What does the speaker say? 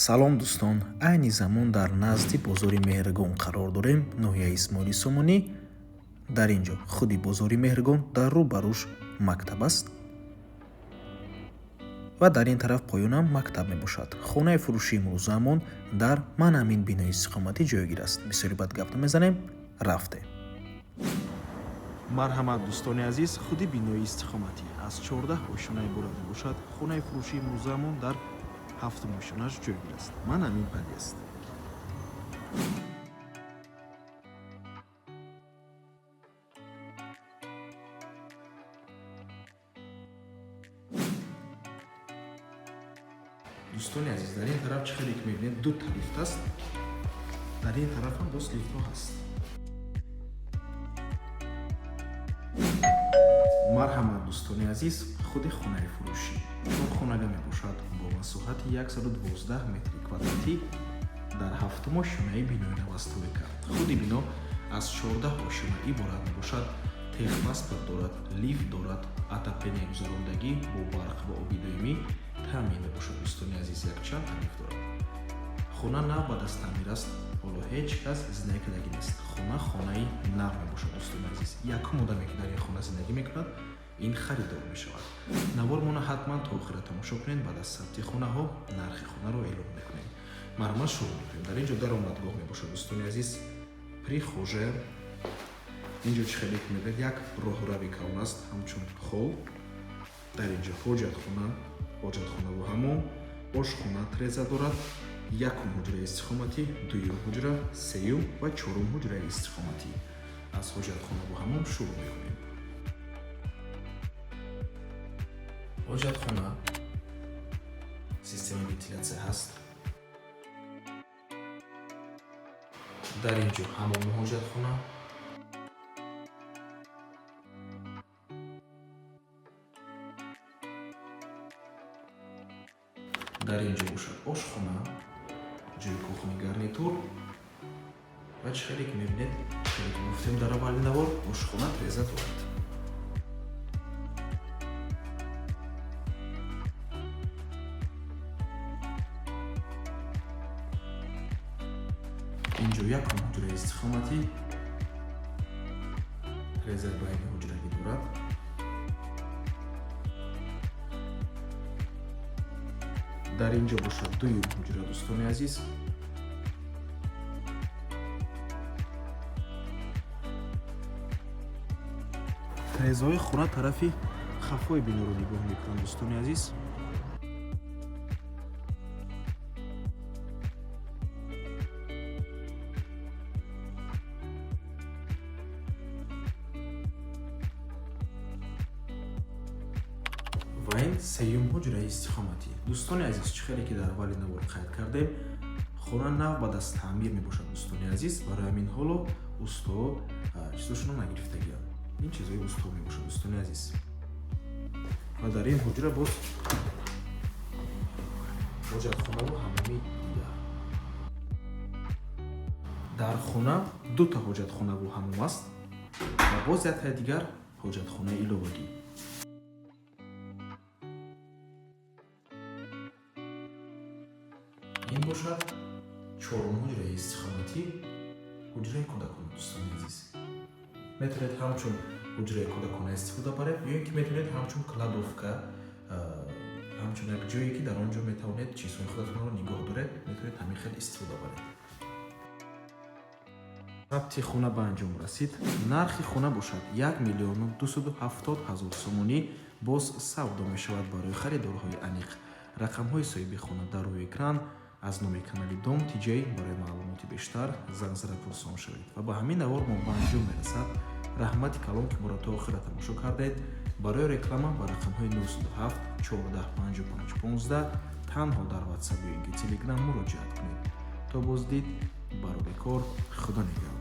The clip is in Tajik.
салом дӯстон, айни замон дар назди бозори Меҳригон қарор дорем. ноҳияи Исмоили Сомонӣ. Дар ин ҷо худи бозори Меҳригон, дар рӯ ба рӯш мактаб аст ва дар ин тараф поёнам мактаб мебошад. хонаи фурӯши имрӯзаамон дар мана ҳамин бинои истиқоматӣ ҷойгир аст. бисёри бад гап намезанем, рафте. марҳамат дӯстони азиз, худи бинои истиқоматӣ аз 14 ошона иборат мебошад. хонаи фурӯши имрӯзаамон дар 7 ошонаш ҷойгир аст. ман амин пади аст. дӯстони азиз, дар ин тараф чӣ хеле ки мебинед, дута лифт аст. дар ин тараф ҳам боз лифтҳо ҳаст. марҳамат дӯстони азиз, худи хонаи фурӯшӣ чорхонага мебошад бо масоҳати 112 метри квадратӣ дар 7 ошонаи бинои навастрой кард. худи бино аз 14 ошона иборат мебошад. техпаспорт дорад, лифт дорад, отопление гузарондагӣ бо барқ ва оби доимӣ таъмин мебошад. дӯстони азиз, якчанд тариф дорад. хона нав ба даст таъмир аст. ҳоло ҳеҷ кас зиндагӣ кардагӣ нест. хонаи нав мебошад. дӯстони азиз, якум одаме ки дар ин хона зиндагӣ мекунад, ин харидор мешавад. навормона ҳатман то охира тамошо кунед. баъд аз сабти хонаҳо нархи хонаро эълон мекунем. марҳамат, шурӯъ мекунем. дар ин ҷо даромадгоҳ мебошад. дӯстони азиз, прихожая. ин ҷо чӣ хеле ки мебинед, як роҳрави калон аст, ҳамчун хол. дар ин ҷо ҳоҷатхонаву ҳаммом, ошхона треза дорад. якум ҳуҷраи истиқоматӣ, дуюм ҳуҷра, сеюм ва чорум ҳуҷраи истиқоматӣ. аз ҳоҷатхонаву ҳаммом шурӯъ мекунем. ҳоҷатхона системаи вентилятсия ҳаст. дар ин ҷо ҳаммому ҳоҷатхона. дар ин ҷо бошад ошхона, ҷои кухни гарнитур ва чӣ хеле ки мебинед, хеле ки гуфтем дар аввали навор, ошхона треза дорад. ин ҷо якум ҳуҷраи истиқоматӣ, треза байни ҳуҷравӣ дорад. дар ин ҷо бошад дуюм ҳуҷра. дӯстони азиз, трезаҳои хона тарафи хафои биноро нигоҳ мекунанд. дӯстони азиз, ва ин сеюм ҳуҷраи истиқоматӣ. дӯстони азиз, чӣ хеле ки дар аввали навор қайд кардем, хона нав ба даст таъмир мебошад. дӯстони азиз, барои ҳамин ҳоло усто чизошонро нагирифтагианд. ин чизҳои усто мебошад. дӯстони азиз, ва дар ин ҳуҷра боз ҳоҷатхонаву ҳаммоми дигар. дар хона дута ҳоҷатхонаву ҳаммом аст ва боз яктаи дигар ҳоҷатхонаи иловагӣ. ин бошад чорум ҳуҷраи истиқоматӣ, ҳуҷраи кӯдакона. дӯстони азиз, метавонед ҳамчун ҳуҷраи кӯдакона истифода баред, ё ин ки метавонед ҳамчун кладовка, ҳамчун як ҷое ки дар он ҷо метавонед чизҳои худатонро нигоҳ доред, метавонед ҳамин хел истифода баред. сабти хона ба анҷом расид. нархи хона бошад 1,270,000 сомонӣ. боз савдо мешавад барои харидорҳои аниқ. рақамҳои соҳиби хона дар рӯи экран. аз номи канали Дом Тиҷей барои маълумоти бештар зангзара пурсон шавед. ва ба ҳамин навор мо ба анҷом мерасад. раҳмати калон ки моро то охира тамошо кардед. барои реклама ба рақамҳои 97 14 55 15 танҳо дар ватсап ё инки телеграм муроҷиат кунед. то боздид, баробекор, худо нигҳбон.